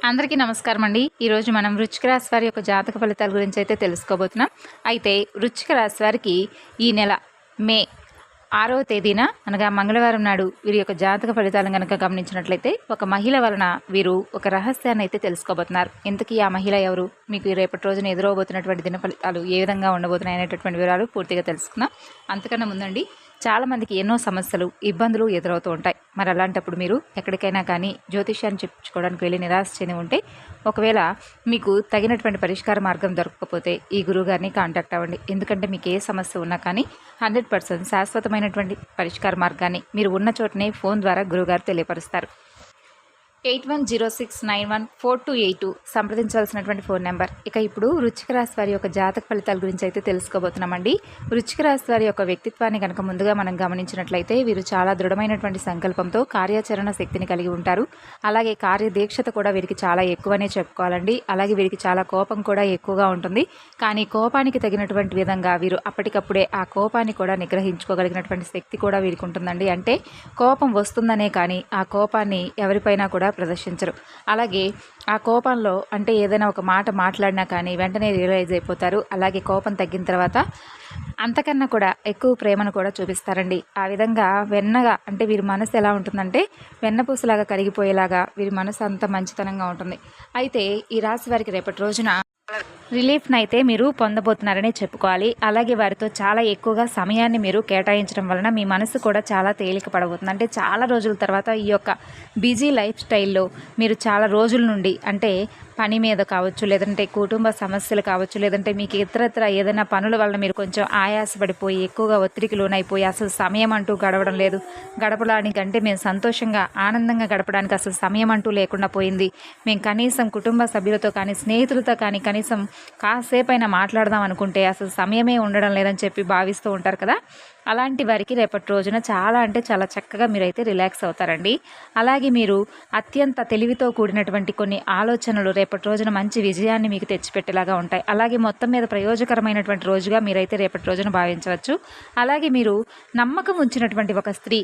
అందరికీ నమస్కారం అండి. ఈరోజు మనం వృశ్చిక రాశి వారి యొక్క జాతక ఫలితాల గురించి అయితే తెలుసుకోబోతున్నాం. అయితే వృశ్చిక రాశి వారికి ఈ నెల మే 6వ తేదీన అనగా మంగళవారం నాడు వీరి యొక్క జాతక ఫలితాలను కనుక గమనించినట్లయితే ఒక మహిళ వలన వీరు ఒక రహస్యాన్ని అయితే తెలుసుకోబోతున్నారు. ఇంతకీ ఆ మహిళ ఎవరు, మీకు రేపటి రోజున ఎదురవబోతున్నటువంటి దిన ఫలితాలు ఏ విధంగా ఉండబోతున్నాయి అనేటటువంటి వివరాలు పూర్తిగా తెలుసుకుందాం. అంతకన్నా ముందండి, చాలామందికి ఎన్నో సమస్యలు ఇబ్బందులు ఎదురవుతూ ఉంటాయి. మరి అలాంటప్పుడు మీరు ఎక్కడికైనా కానీ జ్యోతిష్యాన్ని చెప్పించుకోవడానికి వెళ్ళి నిరాశ చెంది ఉంటే, ఒకవేళ మీకు తగినటువంటి పరిష్కార మార్గం దొరకకపోతే ఈ గురువుగారిని కాంటాక్ట్ అవ్వండి. ఎందుకంటే మీకు ఏ సమస్య ఉన్నా కానీ 100% శాశ్వతమైనటువంటి పరిష్కార మార్గాన్ని మీరు ఉన్న చోటనే ఫోన్ ద్వారా గురువుగారు తెలియపరుస్తారు. 8106914282 సంప్రదించాల్సినటువంటి ఫోన్ నెంబర్. ఇక ఇప్పుడు వృశ్చిక రాశి వారి యొక్క జాతక ఫలితాల గురించి అయితే తెలుసుకోబోతున్నామండి. వృశ్చిక రాశి వారి యొక్క వ్యక్తిత్వాన్ని కనుక ముందుగా మనం గమనించినట్లయితే వీరు చాలా దృఢమైనటువంటి సంకల్పంతో కార్యాచరణ శక్తిని కలిగి ఉంటారు. అలాగే కార్యదీక్షత కూడా వీరికి చాలా ఎక్కువనే చెప్పుకోవాలండి. అలాగే వీరికి చాలా కోపం కూడా ఎక్కువగా ఉంటుంది. కానీ కోపానికి తగినటువంటి విధంగా వీరు అప్పటికప్పుడే ఆ కోపాన్ని కూడా నిగ్రహించుకోగలిగినటువంటి శక్తి కూడా వీరికి ఉంటుందండి. అంటే కోపం వస్తుందనే కానీ ఆ కోపాన్ని ఎవరిపైనా కూడా ప్రదర్శించరు. అలాగే ఆ కోపంలో అంటే ఏదైనా ఒక మాట మాట్లాడినా కానీ వెంటనే రియలైజ్ అయిపోతారు. అలాగే కోపం తగ్గిన తర్వాత అంతకన్నా కూడా ఎక్కువ ప్రేమను కూడా చూపిస్తారండి. ఆ విధంగా వెన్నగా అంటే వీరి మనసు ఎలా ఉంటుందంటే వెన్నపూసలాగా కరిగిపోయేలాగా వీరి మనసు అంత మంచితనంగా ఉంటుంది. అయితే ఈ రాశి వారికి రేపటి రోజున రిలీఫ్ని అయితే మీరు పొందబోతున్నారని చెప్పుకోవాలి. అలాగే వారితో చాలా ఎక్కువగా సమయాన్ని మీరు కేటాయించడం వలన మీ మనసు కూడా చాలా తేలిక పడబోతుంది. అంటే చాలా రోజుల తర్వాత ఈ యొక్క బిజీ లైఫ్ స్టైల్లో మీరు చాలా రోజుల నుండి అంటే పని మీద కావచ్చు, లేదంటే కుటుంబ సమస్యలు కావచ్చు, లేదంటే మీకు ఇతరత్ర ఏదైనా పనుల వలన మీరు కొంచెం ఆయాసపడిపోయి ఎక్కువగా ఒత్తిడికి లోనైపోయి అసలు సమయం అంటూ గడవడం లేదు, గడపడానికంటే మేము సంతోషంగా ఆనందంగా గడపడానికి అసలు సమయం అంటూ లేకుండా పోయింది, మేము కనీసం కుటుంబ సభ్యులతో కానీ స్నేహితులతో కానీ కనీసం కాసేపైనా మాట్లాడదాం అనుకుంటే అసలు సమయమే ఉండడం లేదని చెప్పి భావిస్తూ ఉంటారు కదా. అలాంటి వారికి రేపటి రోజున చాలా అంటే చాలా చక్కగా మీరైతే రిలాక్స్ అవుతారండి. అలాగే మీరు అత్యంత తెలివితో కూడినటువంటి కొన్ని ఆలోచనలు రేపటి రోజున మంచి విజయాన్ని మీకు తెచ్చిపెట్టేలాగా ఉంటాయి. అలాగే మొత్తం మీద ప్రయోజకరమైనటువంటి రోజుగా మీరైతే రేపటి రోజున భావించవచ్చు. అలాగే మీరు నమ్మకం ఉంచినటువంటి ఒక స్త్రీ,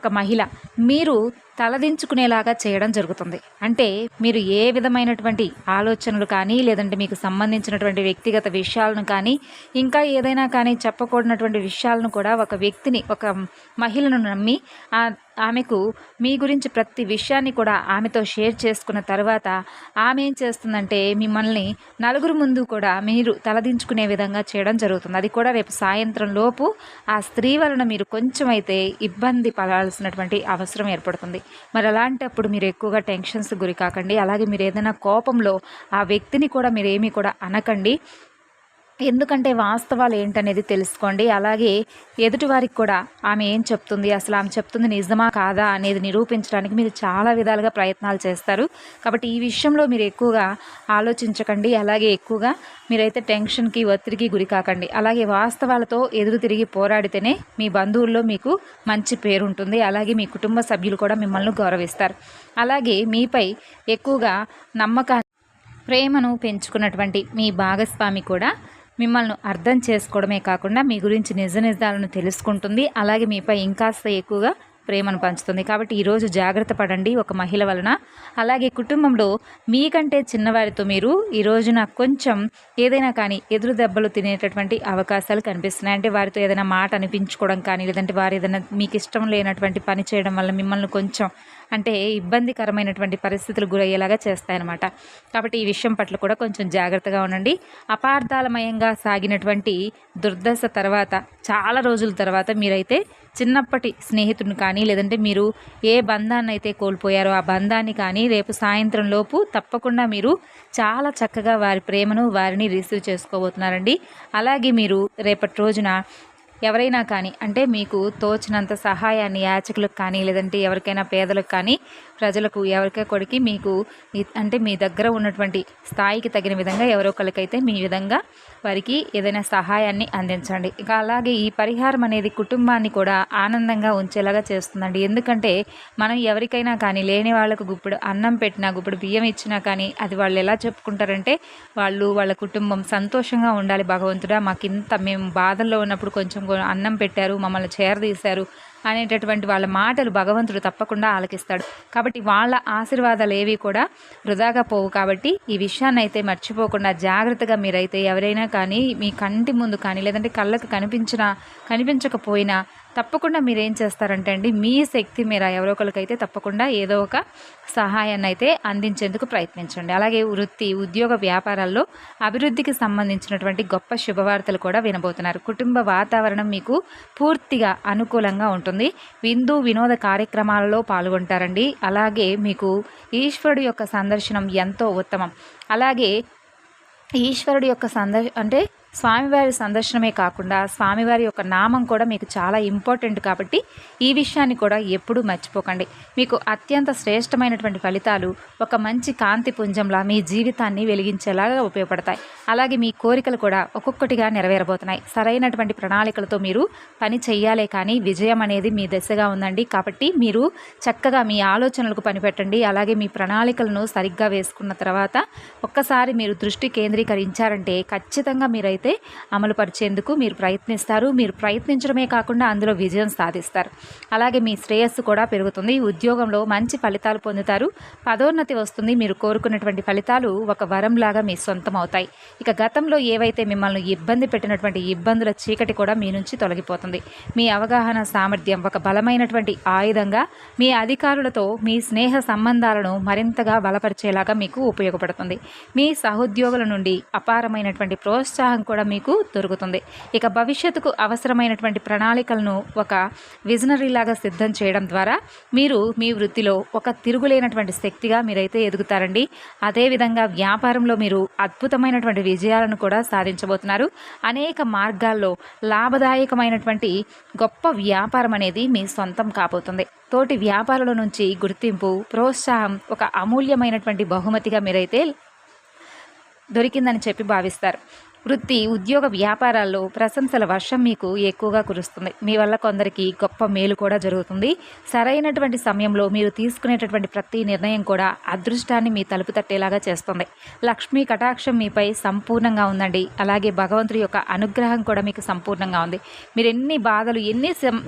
ఒక మహిళ మీరు తలదించుకునేలాగా చేయడం జరుగుతుంది. అంటే మీరు ఏ విధమైనటువంటి ఆలోచనలు కానీ లేదంటే మీకు సంబంధించినటువంటి వ్యక్తిగత విషయాలను కానీ ఇంకా ఏదైనా కానీ చెప్పకూడనటువంటి విషయాలను కూడా ఒక వ్యక్తిని, ఒక మహిళను నమ్మి ఆమెకు మీ గురించి ప్రతి విషయాన్ని కూడా ఆమెతో షేర్ చేసుకున్న తర్వాత ఆమె ఏం చేస్తుందంటే మిమ్మల్ని నలుగురు ముందు కూడా మీరు తలదించుకునే విధంగా చేయడం జరుగుతుంది. అది కూడా రేపు సాయంత్రం లోపు ఆ స్త్రీ వలన మీరు కొంచెం అయితే ఇబ్బంది పడాల్సినటువంటి అవసరం ఏర్పడుతుంది. మరి అలాంటప్పుడు మీరు ఎక్కువగా టెన్షన్స్ గురి కాకండి. అలాగే మీరు ఏదైనా కోపంలో ఆ వ్యక్తిని కూడా మీరేమీ కూడా అనకండి. ఎందుకంటే వాస్తవాలు ఏంటనేది తెలుసుకోండి. అలాగే ఎదుటివారికి కూడా ఆమె ఏం చెప్తుంది, అసలు ఆమె చెప్తుంది నిజమా కాదా అనేది నిరూపించడానికి మీరు చాలా విధాలుగా ప్రయత్నాలు చేస్తారు. కాబట్టి ఈ విషయంలో మీరు ఎక్కువగా ఆలోచించకండి. అలాగే ఎక్కువగా మీరైతే టెన్షన్కి ఒత్తిడికి గురి కాకండి. అలాగే వాస్తవాలతో ఎదురు తిరిగి పోరాడితేనే మీ బంధువుల్లో మీకు మంచి పేరు ఉంటుంది. అలాగే మీ కుటుంబ సభ్యులు కూడా మిమ్మల్ని గౌరవిస్తారు. అలాగే మీపై ఎక్కువగా నమ్మకాన్ని, ప్రేమను పెంచుకున్నటువంటి మీ భాగస్వామి కూడా మిమ్మల్ని అర్థం చేసుకోవడమే కాకుండా మీ గురించి నిజ నిజాలను తెలుసుకుంటుంది. అలాగే మీపై ఇంకాస్త ఎక్కువగా ప్రేమను పంచుతుంది. కాబట్టి ఈరోజు జాగ్రత్త పడండి ఒక మహిళ వలన. అలాగే కుటుంబంలో మీకంటే చిన్నవారితో మీరు ఈ రోజున కొంచెం ఏదైనా కానీ ఎదురు దెబ్బలు తినేటటువంటి అవకాశాలు కనిపిస్తున్నాయి. అంటే వారితో ఏదైనా మాట అనిపించుకోవడం కానీ లేదంటే వారు ఏదైనా మీకు ఇష్టం లేనటువంటి పని చేయడం వల్ల మిమ్మల్ని కొంచెం అంటే ఇబ్బందికరమైనటువంటి పరిస్థితులు గురయ్యేలాగా చేస్తాయన్నమాట. కాబట్టి ఈ విషయం పట్ల కూడా కొంచెం జాగ్రత్తగా ఉండండి. అపార్థాలమయంగా సాగినటువంటి దుర్దశ తర్వాత చాలా రోజుల తర్వాత మీరైతే చిన్నప్పటి స్నేహితుడిని కానీ లేదంటే మీరు ఏ బంధాన్ని అయితే కోల్పోయారో ఆ బంధాన్ని కానీ రేపు సాయంత్రం లోపు తప్పకుండా మీరు చాలా చక్కగా వారి ప్రేమను వారిని రిసీవ్ చేసుకోబోతున్నారండి. అలాగే మీరు రేపటి రోజున ఎవరైనా కానీ అంటే మీకు తోచినంత సహాయాన్ని యాచకులకు కానీ లేదంటే ఎవరికైనా పేదలకు కానీ ప్రజలకు ఎవరికొకరికి మీకు అంటే మీ దగ్గర ఉన్నటువంటి స్థాయికి తగిన విధంగా ఎవరో ఒకరికైతే మీ విధంగా వారికి ఏదైనా సహాయాన్ని అందించండి. ఇక అలాగే ఈ పరిహారం అనేది కుటుంబాన్ని కూడా ఆనందంగా ఉంచేలాగా చేస్తుందండి. ఎందుకంటే మనం ఎవరికైనా కానీ లేని వాళ్ళకు గుప్పుడు అన్నం పెట్టినా గుప్పుడు బియ్యం ఇచ్చినా కానీ అది వాళ్ళు ఎలా చెప్పుకుంటారంటే వాళ్ళ కుటుంబం సంతోషంగా ఉండాలి, భగవంతుడా మాకు ఇంత మేము బాధల్లో ఉన్నప్పుడు కొంచెం అన్నం పెట్టారు, మమ్మల్ని చేరదీశారు అనేటటువంటి వాళ్ళ మాటలు భగవంతుడు తప్పకుండా ఆలకిస్తాడు. కాబట్టి వాళ్ళ ఆశీర్వాదాలు ఏవి కూడా వృధాగా పోవు. కాబట్టి ఈ విషయాన్ని అయితే మర్చిపోకుండా జాగ్రత్తగా మీరైతే ఎవరైనా కానీ మీ కంటి ముందు కానీ లేదంటే కళ్ళకు కనిపించకపోయినా తప్పకుండా మీరేం చేస్తారంటే అండి, మీ శక్తి మేర ఎవరో ఒకరికైతే తప్పకుండా ఏదో ఒక సహాయాన్ని అయితే అందించేందుకు ప్రయత్నించండి. అలాగే వృత్తి, ఉద్యోగ, వ్యాపారాల్లో అభివృద్ధికి సంబంధించినటువంటి గొప్ప శుభవార్తలు కూడా వినబోతున్నారు. కుటుంబ వాతావరణం మీకు పూర్తిగా అనుకూలంగా ఉంటుంది. విందు వినోద కార్యక్రమాలలో పాల్గొంటారండి. అలాగే మీకు ఈశ్వరుడు యొక్క సందర్శనం ఎంతో ఉత్తమం. అలాగే ఈశ్వరుడు యొక్క అంటే స్వామివారి సందర్శనమే కాకుండా స్వామివారి యొక్క నామం కూడా మీకు చాలా ఇంపార్టెంట్. కాబట్టి ఈ విషయాన్ని కూడా ఎప్పుడూ మర్చిపోకండి. మీకు అత్యంత శ్రేష్టమైనటువంటి ఫలితాలు ఒక మంచి కాంతి పుంజంలా మీ జీవితాన్ని వెలిగించేలాగా ఉపయోగపడతాయి. అలాగే మీ కోరికలు కూడా ఒక్కొక్కటిగా నెరవేరబోతున్నాయి. సరైనటువంటి ప్రణాళికలతో మీరు పని చెయ్యాలే కానీ విజయం అనేది మీ దశగా ఉందండి. కాబట్టి మీరు చక్కగా మీ ఆలోచనలకు పనిపెట్టండి. అలాగే మీ ప్రణాళికలను సరిగ్గా వేసుకున్న తర్వాత ఒక్కసారి మీరు దృష్టి కేంద్రీకరించారంటే ఖచ్చితంగా మీరైతే అమలు పరిచేందుకు మీరు ప్రయత్నిస్తారు. మీరు ప్రయత్నించడమే కాకుండా అందులో విజయం సాధిస్తారు. అలాగే మీ శ్రేయస్సు కూడా పెరుగుతుంది. ఉద్యోగంలో మంచి ఫలితాలు పొందుతారు. పదోన్నతి వస్తుంది. మీరు కోరుకున్నటువంటి ఫలితాలు ఒక వరంలాగా మీ సొంతం అవుతాయి. ఇక గతంలో ఏవైతే మిమ్మల్ని ఇబ్బంది పెట్టినటువంటి ఇబ్బందుల చీకటి కూడా మీ నుంచి తొలగిపోతుంది. మీ అవగాహన సామర్థ్యం ఒక బలమైనటువంటి ఆయుధంగా మీ అధికారులతో మీ స్నేహ సంబంధాలను మరింతగా బలపరిచేలాగా మీకు ఉపయోగపడుతుంది. మీ సహోద్యోగుల నుండి అపారమైనటువంటి ప్రోత్సాహం కూడా మీకు దొరుకుతుంది. ఇక భవిష్యత్తుకు అవసరమైనటువంటి ప్రణాళికలను ఒక విజనరీలాగా సిద్ధం చేయడం ద్వారా మీరు మీ వృత్తిలో ఒక తిరుగులేనటువంటి శక్తిగా మీరైతే ఎదుగుతారండి. అదేవిధంగా వ్యాపారంలో మీరు అద్భుతమైనటువంటి విజయాలను కూడా సాధించబోతున్నారు. అనేక మార్గాల్లో లాభదాయకమైనటువంటి గొప్ప వ్యాపారం అనేది మీ సొంతం కాబోతుంది. తోటి వ్యాపారుల నుంచి గుర్తింపు, ప్రోత్సాహం ఒక అమూల్యమైనటువంటి బహుమతిగా మీరైతే దొరికిందని చెప్పి భావిస్తారు. వృత్తి, ఉద్యోగ, వ్యాపారాల్లో ప్రశంసల వర్షం మీకు ఎక్కువగా కురుస్తుంది. మీ వల్ల కొందరికి గొప్ప మేలు కూడా జరుగుతుంది. సరైనటువంటి సమయంలో మీరు తీసుకునేటటువంటి ప్రతి నిర్ణయం కూడా అదృష్టాన్ని మీ తలుపు తట్టేలాగా చేస్తుంది. లక్ష్మీ కటాక్షం మీపై సంపూర్ణంగా ఉందండి. అలాగే భగవంతుడి యొక్క అనుగ్రహం కూడా మీకు సంపూర్ణంగా ఉంది. మీరు ఎన్ని బాధలు,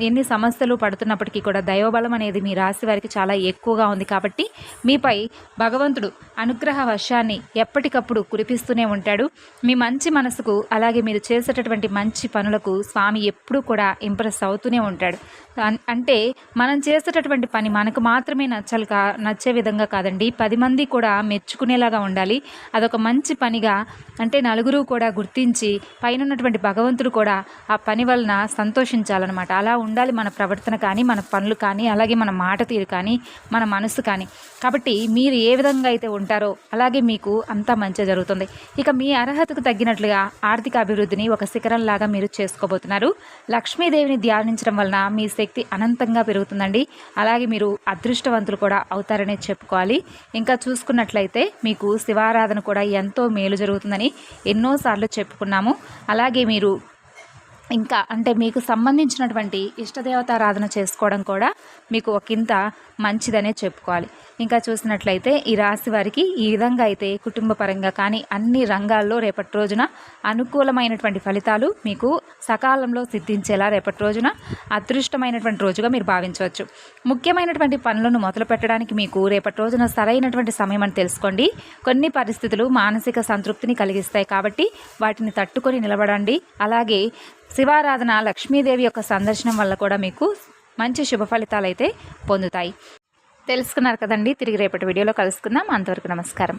ఎన్ని సమస్యలు పడుతున్నప్పటికీ కూడా దైవబలం అనేది మీ రాశి వారికి చాలా ఎక్కువగా ఉంది. కాబట్టి మీపై భగవంతుడు అనుగ్రహ వర్షాన్ని ఎప్పటికప్పుడు కురిపిస్తూనే ఉంటాడు. మీ మంచి మనసుకు, అలాగే మీరు చేసేటటువంటి మంచి పనులకు స్వామి ఎప్పుడూ కూడా ఇంప్రెస్ అవుతూనే ఉంటాడు. అంటే మనం చేసేటటువంటి పని మనకు మాత్రమే నచ్చే విధంగా కాదండి, 10 మంది కూడా మెచ్చుకునేలాగా ఉండాలి. అదొక మంచి పనిగా, అంటే నలుగురు కూడా గుర్తించి పైనన్నటువంటి భగవంతుడు కూడా ఆ పని వలన సంతోషించాలన్నమాట. అలా ఉండాలి మన ప్రవర్తన కానీ, మన పనులు కానీ, అలాగే మన మాట తీరు కానీ, మన మనసు కానీ. కాబట్టి మీరు ఏ విధంగా అయితే ఉంటారో అలాగే మీకు అంతా మంచి జరుగుతుంది. ఇక మీ అర్హతకు తగ్గినట్లుగా ఆర్థిక అభివృద్ధిని ఒక శిఖరంలాగా మీరు చేసుకోబోతున్నారు. లక్ష్మీదేవిని ధ్యానించడం వలన మీ శక్తి అనంతంగా పెరుగుతుందండి. అలాగే మీరు అదృష్టవంతులు కూడా అవుతారనే చెప్పుకోవాలి. ఇంకా చూసుకున్నట్లయితే మీకు శివారాధన కూడా ఎంతో మేలు జరుగుతుందని ఎన్నోసార్లు చెప్పుకున్నాము. అలాగే మీరు ఇంకా అంటే మీకు సంబంధించినటువంటి ఇష్టదేవతారాధన చేసుకోవడం కూడా మీకు ఒకంత మంచిదనే చెప్పుకోవాలి. ఇంకా చూసినట్లయితే ఈ రాశి వారికి ఈ విధంగా అయితే కుటుంబ పరంగా కానీ అన్ని రంగాల్లో రేపటి రోజున అనుకూలమైనటువంటి ఫలితాలు మీకు సకాలంలో సిద్ధించేలా రేపటి రోజున అదృష్టమైనటువంటి రోజుగా మీరు భావించవచ్చు. ముఖ్యమైనటువంటి పనులను మొదలు పెట్టడానికి మీకు రేపటి రోజున సరైనటువంటి సమయం అని తెలుసుకోండి. కొన్ని పరిస్థితులు మానసిక సంతృప్తిని కలిగిస్తాయి. కాబట్టి వాటిని తట్టుకొని నిలబడండి. అలాగే శివారాధన, లక్ష్మీదేవి యొక్క సందర్శనం వల్ల కూడా మీకు మంచి శుభ ఫలితాలు అయితే పొందుతాయి. తెలుసుకున్నారు కదండి. తిరిగి రేపటి వీడియోలో కలుసుకుందాం. అంతవరకు నమస్కారం.